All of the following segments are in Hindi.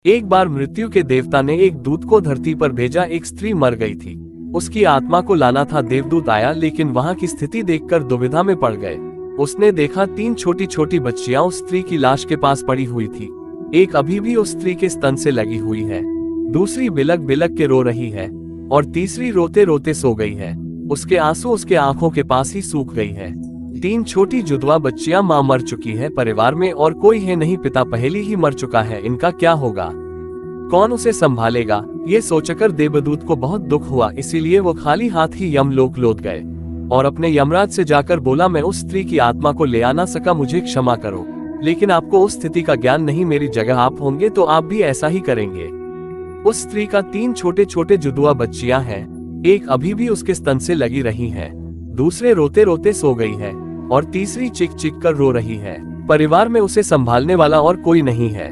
एक बार मृत्यु के देवता ने एक दूत को धरती पर भेजा। एक स्त्री मर गई थी, उसकी आत्मा को लाना था। देवदूत आया, लेकिन वहां की स्थिति देखकर दुविधा में पड़ गए। उसने देखा 3 छोटी छोटी बच्चियां उस स्त्री की लाश के पास पड़ी हुई थी। एक अभी भी उस स्त्री के स्तन से लगी हुई है, दूसरी बिलक बिलक के रो रही है और तीसरी रोते रोते सो गई है। उसके आंसू उसके आंखों के पास ही सूख गई है। 3 छोटी जुड़वा बच्चियां, मां मर चुकी है, परिवार में और कोई है नहीं, पिता पहले ही मर चुका है, इनका क्या होगा, कौन उसे संभालेगा। ये सोचकर देवदूत को बहुत दुख हुआ, इसीलिए वो खाली हाथ ही यमलोक लौट गए और अपने यमराज से जाकर बोला, मैं उस स्त्री की आत्मा को ले आ ना सका, मुझे क्षमा करो, लेकिन आपको उस स्थिति का ज्ञान नहीं, मेरी जगह आप होंगे तो आप भी ऐसा ही करेंगे। उस स्त्री का 3 छोटे छोटे जुड़वा बच्चियां हैं, एक अभी भी उसके स्तन से लगी रही है, दूसरे रोते रोते सो गई है और तीसरी चिक चिक कर रो रही है। परिवार में उसे संभालने वाला और कोई नहीं है।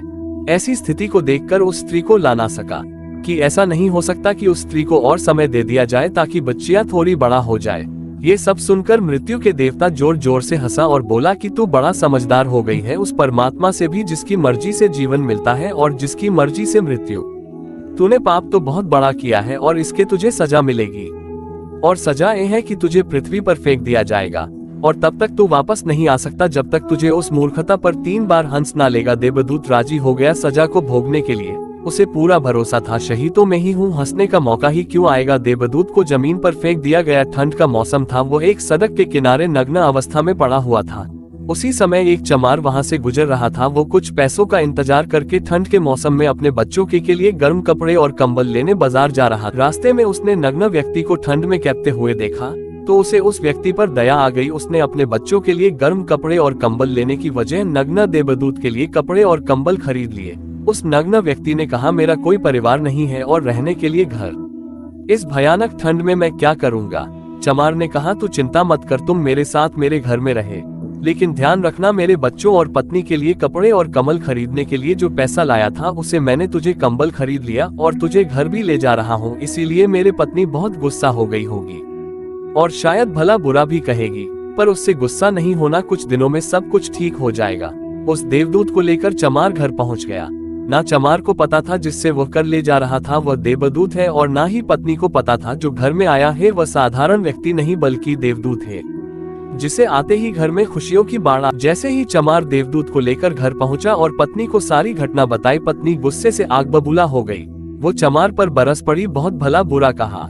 ऐसी स्थिति को देखकर उस स्त्री को ला ना सका कि ऐसा नहीं हो सकता कि उस स्त्री को और समय दे दिया जाए ताकि बच्चियां थोड़ी बड़ा हो जाए। ये सब सुनकर मृत्यु के देवता जोर जोर से हंसा और बोला कि तू बड़ा समझदार हो गई है, उस परमात्मा से भी जिसकी मर्जी से जीवन मिलता है और जिसकी मर्जी से मृत्यु। तूने पाप तो बहुत बड़ा किया है और इसके तुझे सजा मिलेगी, और सजा ये है कि तुझे पृथ्वी पर फेंक दिया जाएगा और तब तक तू वापस नहीं आ सकता जब तक तुझे उस मूर्खता पर 3 बार हंस ना लेगा। देवदूत राजी हो गया सजा को भोगने के लिए। उसे पूरा भरोसा था, शहीदों में ही हूँ, हंसने का मौका ही क्यों आएगा। देवदूत को जमीन पर फेंक दिया गया। ठंड का मौसम था, वो एक सड़क के किनारे नग्न अवस्था में पड़ा हुआ था। उसी समय एक चमार वहां से गुजर रहा था। वो कुछ पैसों का इंतजार करके ठंड के मौसम में अपने बच्चों के लिए गर्म कपड़े और कंबल लेने बाजार जा रहा। रास्ते में उसने नग्न व्यक्ति को ठंड में कैपते हुए देखा तो उसे उस व्यक्ति पर दया आ गई। उसने अपने बच्चों के लिए गर्म कपड़े और कंबल लेने की वजह नग्न देवदूत के लिए कपड़े और कंबल खरीद लिए। उस नग्न व्यक्ति ने कहा, मेरा कोई परिवार नहीं है और रहने के लिए घर, इस भयानक ठंड में मैं क्या करूंगा। चमार ने कहा, तू चिंता मत कर, तुम मेरे साथ मेरे घर में रहे, लेकिन ध्यान रखना, मेरे बच्चों और पत्नी के लिए कपड़े और कंबल खरीदने के लिए जो पैसा लाया था उसे मैंने तुझे कंबल खरीद लिया और तुझे घर भी ले जा रहा हूँ, इसीलिए मेरे पत्नी बहुत गुस्सा हो गई होगी और शायद भला बुरा भी कहेगी, पर उससे गुस्सा नहीं होना, कुछ दिनों में सब कुछ ठीक हो जाएगा। उस देवदूत को लेकर चमार घर पहुंच गया। ना चमार को पता था जिससे वह कर ले जा रहा था वह देवदूत है, और ना ही पत्नी को पता था जो घर में आया है वह साधारण व्यक्ति नहीं बल्कि देवदूत है, जिसे आते ही घर में खुशियों की बाढ़ आ। जैसे ही चमार देवदूत को लेकर घर पहुंचा और पत्नी को सारी घटना बताई, पत्नी गुस्से से आग बबूला हो गई। वो चमार पर बरस पड़ी, बहुत भला बुरा कहा,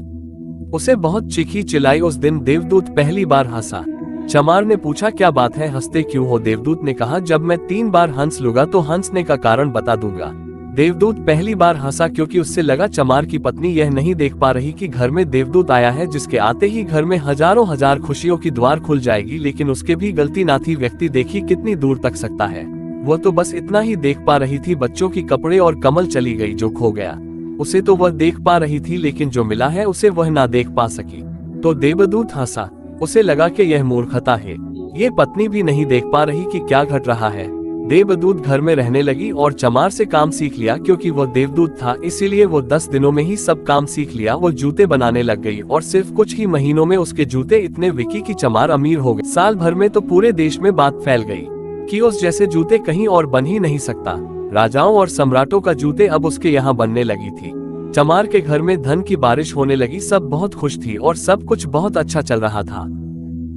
उसे बहुत चीखी चिल्लाई। उस दिन देवदूत पहली बार हंसा। चमार ने पूछा, क्या बात है, हंसते क्यों हो। देवदूत ने कहा, जब मैं 3 बार हंस लूंगा तो हंसने का कारण बता दूंगा। देवदूत पहली बार हंसा क्योंकि उससे लगा चमार की पत्नी यह नहीं देख पा रही कि घर में देवदूत आया है, जिसके आते ही घर में हजारों हजार खुशियों की द्वार खुल जाएगी। लेकिन उसके भी गलती ना थी, व्यक्ति देखी कितनी दूर तक सकता है। वह तो बस इतना ही देख पा रही थी, बच्चों की कपड़े और कमल चली गई, जो खो गया उसे तो वह देख पा रही थी, लेकिन जो मिला है उसे वह ना देख पा सकी। तो देवदूत हंसा, उसे लगा कि यह मूर्खता है, ये पत्नी भी नहीं देख पा रही कि क्या घट रहा है। देवदूत घर में रहने लगी और चमार से काम सीख लिया। क्योंकि वह देवदूत था इसीलिए वो 10 दिनों में ही सब काम सीख लिया। वो जूते बनाने लग गई और सिर्फ कुछ ही महीनों में उसके जूते इतने बिकी कि चमार अमीर हो गए। साल भर में तो पूरे देश में बात फैल गई कि उस जैसे जूते कहीं और बन ही नहीं सकता। राजाओं और सम्राटों का जूते अब उसके यहाँ बनने लगी थी। चमार के घर में धन की बारिश होने लगी, सब बहुत खुश थी और सब कुछ बहुत अच्छा चल रहा था।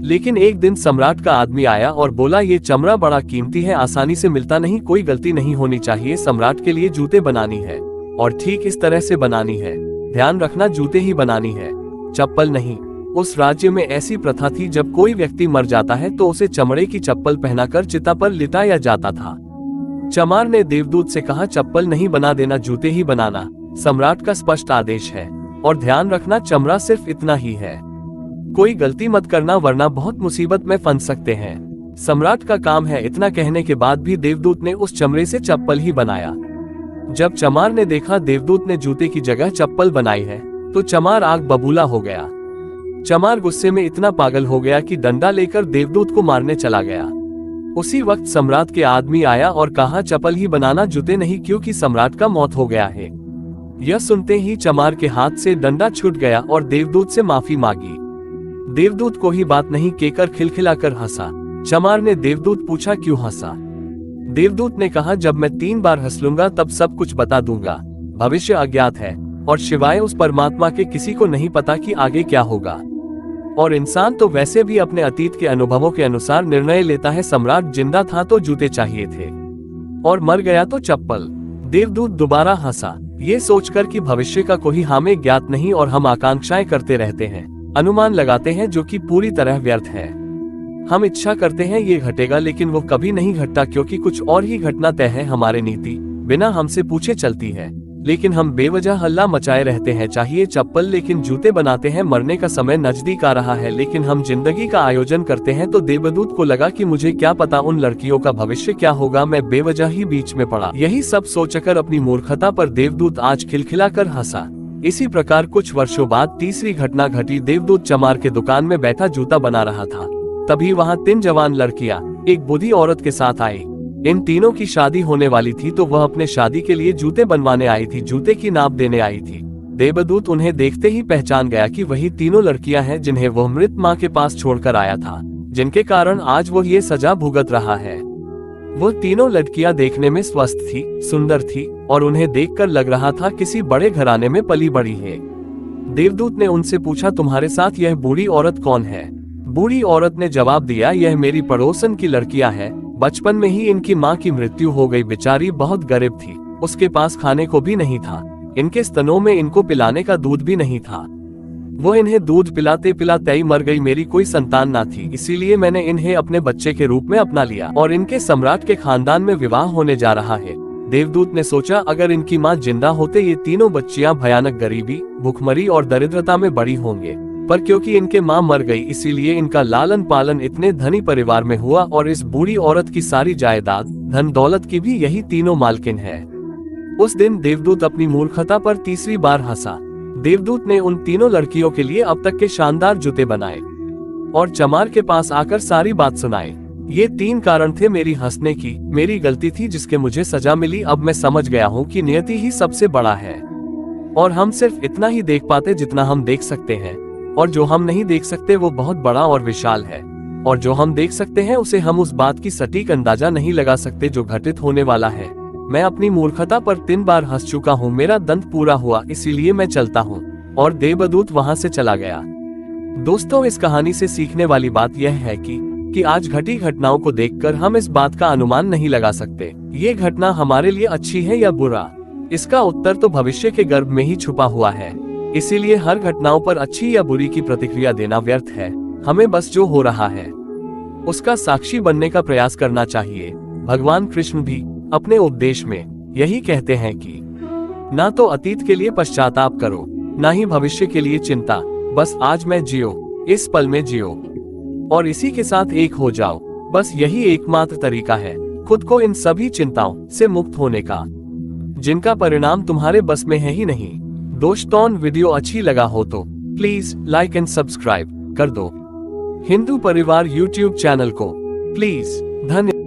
लेकिन एक दिन सम्राट का आदमी आया और बोला, ये चमड़ा बड़ा कीमती है, आसानी से मिलता नहीं, कोई गलती नहीं होनी चाहिए। सम्राट के लिए जूते बनानी है और ठीक इस तरह से बनानी है, ध्यान रखना, जूते ही बनानी है, चप्पल नहीं। उस राज्य में ऐसी प्रथा थी, जब कोई व्यक्ति मर जाता है तो उसे चमड़े की चप्पल पहनाकर चिता पर लिटाया जाता था। चमार ने देवदूत से कहा, चप्पल नहीं बना देना, जूते ही बनाना, सम्राट का स्पष्ट आदेश है, और ध्यान रखना चमड़ा सिर्फ इतना ही है, कोई गलती मत करना वरना बहुत मुसीबत में फंस सकते हैं, सम्राट का काम है। इतना कहने के बाद भी देवदूत ने उस चमड़े से चप्पल ही बनाया। जब चमार ने देखा देवदूत ने जूते की जगह चप्पल बनाई है तो चमार आग बबूला हो गया। चमार गुस्से में इतना पागल हो गया कि डंडा लेकर देवदूत को मारने चला गया। उसी वक्त सम्राट के आदमी आया और कहा, चप्पल ही बनाना, जूते नहीं, क्योंकि सम्राट का मौत हो गया है। यह सुनते ही चमार के हाथ से डंडा छूट गया और देवदूत से माफी मांगी। देवदूत को ही बात नहीं कहकर खिलखिलाकर हंसा। चमार ने देवदूत पूछा, क्यों हंसा। देवदूत ने कहा, जब मैं 3 बार हंस लूंगा तब सब कुछ बता दूंगा। भविष्य अज्ञात है और शिवाय उस परमात्मा के किसी को नहीं पता कि आगे क्या होगा। और इंसान तो वैसे भी अपने अतीत के अनुभवों के अनुसार निर्णय लेता है। सम्राट जिंदा था तो जूते चाहिए थे और मर गया तो चप्पल। देवदूत दोबारा हंसा, ये सोचकर कि भविष्य का कोई हमें ज्ञात नहीं और हम आकांक्षाएं करते रहते हैं, अनुमान लगाते हैं जो कि पूरी तरह व्यर्थ है। हम इच्छा करते हैं ये घटेगा लेकिन वो कभी नहीं घटता, क्योंकि कुछ और ही घटना तय है। हमारी नीति बिना हमसे पूछे चलती है, लेकिन हम बेवजह हल्ला मचाए रहते हैं। चाहिए चप्पल लेकिन जूते बनाते हैं। मरने का समय नजदीक आ रहा है लेकिन हम जिंदगी का आयोजन करते हैं। तो देवदूत को लगा कि मुझे क्या पता उन लड़कियों का भविष्य क्या होगा, मैं बेवजह ही बीच में पड़ा। यही सब सोचकर अपनी मूर्खता पर देवदूत आज खिलखिलाकर हंसा। इसी प्रकार कुछ वर्षों बाद तीसरी घटना घटी। देवदूत चमार के दुकान में बैठा जूता बना रहा था। तभी वहां 3 जवान लड़कियां एक बूढ़ी औरत के साथ आई। इन तीनों की शादी होने वाली थी तो वह अपने शादी के लिए जूते बनवाने आई थी, जूते की नाप देने आई थी। देवदूत उन्हें देखते ही पहचान गया कि वही तीनों लड़कियां हैं जिन्हें वह मृत मां के पास छोड़कर आया था, जिनके कारण आज वो ये सजा भुगत रहा है। वो तीनों लड़कियां देखने में स्वस्थ थी, सुंदर थी और उन्हें देखकर लग रहा था किसी बड़े घराने में पली बड़ी है। देवदूत ने उनसे पूछा, तुम्हारे साथ यह बूढ़ी औरत कौन है? बूढ़ी औरत ने जवाब दिया, यह मेरी पड़ोसन की लड़कियां हैं। बचपन में ही इनकी मां की मृत्यु हो गई। बेचारी बहुत गरीब थी, उसके पास खाने को भी नहीं था। इनके स्तनों में इनको पिलाने का दूध भी नहीं था। वो इन्हें दूध पिलाते पिलाते ही मर गई। मेरी कोई संतान ना थी, इसीलिए मैंने इन्हें अपने बच्चे के रूप में अपना लिया और इनके सम्राट के खानदान में विवाह होने जा रहा है। देवदूत ने सोचा, अगर इनकी माँ जिंदा होते ये तीनों बच्चियां भयानक गरीबी, भूखमरी और दरिद्रता में बड़ी होंगे, पर क्योंकि इनके माँ मर गई इसीलिए इनका लालन पालन इतने धनी परिवार में हुआ और इस बूढ़ी औरत की सारी जायदाद, धन दौलत की भी यही तीनों मालकिन है। उस दिन देवदूत अपनी मूर्खता पर तीसरी बार हंसा। देवदूत ने उन तीनों लड़कियों के लिए अब तक के शानदार जूते बनाए और चमार के पास आकर सारी बात सुनाई। ये 3 कारण थे मेरी हंसने की, मेरी गलती थी जिसके मुझे सजा मिली। अब मैं समझ गया हूँ कि नियति ही सबसे बड़ा है और हम सिर्फ इतना ही देख पाते जितना हम देख सकते हैं, और जो हम नहीं देख सकते वो बहुत बड़ा और विशाल है, और जो हम देख सकते हैं उसे हम उस बात की सटीक अंदाजा नहीं लगा सकते जो घटित होने वाला है। मैं अपनी मूर्खता पर 3 बार हंस चुका हूँ, मेरा दंत पूरा हुआ, इसीलिए मैं चलता हूँ। और देवदूत वहां से चला गया। दोस्तों, इस कहानी से सीखने वाली बात यह है कि आज घटी घटनाओं को देखकर हम इस बात का अनुमान नहीं लगा सकते ये घटना हमारे लिए अच्छी है या बुरा। इसका उत्तर तो भविष्य के गर्भ में ही छुपा हुआ है। इसीलिए हर घटनाओं पर अच्छी या बुरी की प्रतिक्रिया देना व्यर्थ है। हमें बस जो हो रहा है उसका साक्षी बनने का प्रयास करना चाहिए। भगवान कृष्ण भी अपने उपदेश में यही कहते हैं कि ना तो अतीत के लिए पश्चाताप करो, ना ही भविष्य के लिए चिंता। बस आज में जियो, इस पल में जियो और इसी के साथ एक हो जाओ। बस यही एकमात्र तरीका है खुद को इन सभी चिंताओं से मुक्त होने का, जिनका परिणाम तुम्हारे बस में है ही नहीं। दोस्तों, वीडियो अच्छी लगा हो तो प्लीज लाइक एंड सब्सक्राइब कर दो। हिंदू परिवार यूट्यूब चैनल को प्लीज। धन्यवाद।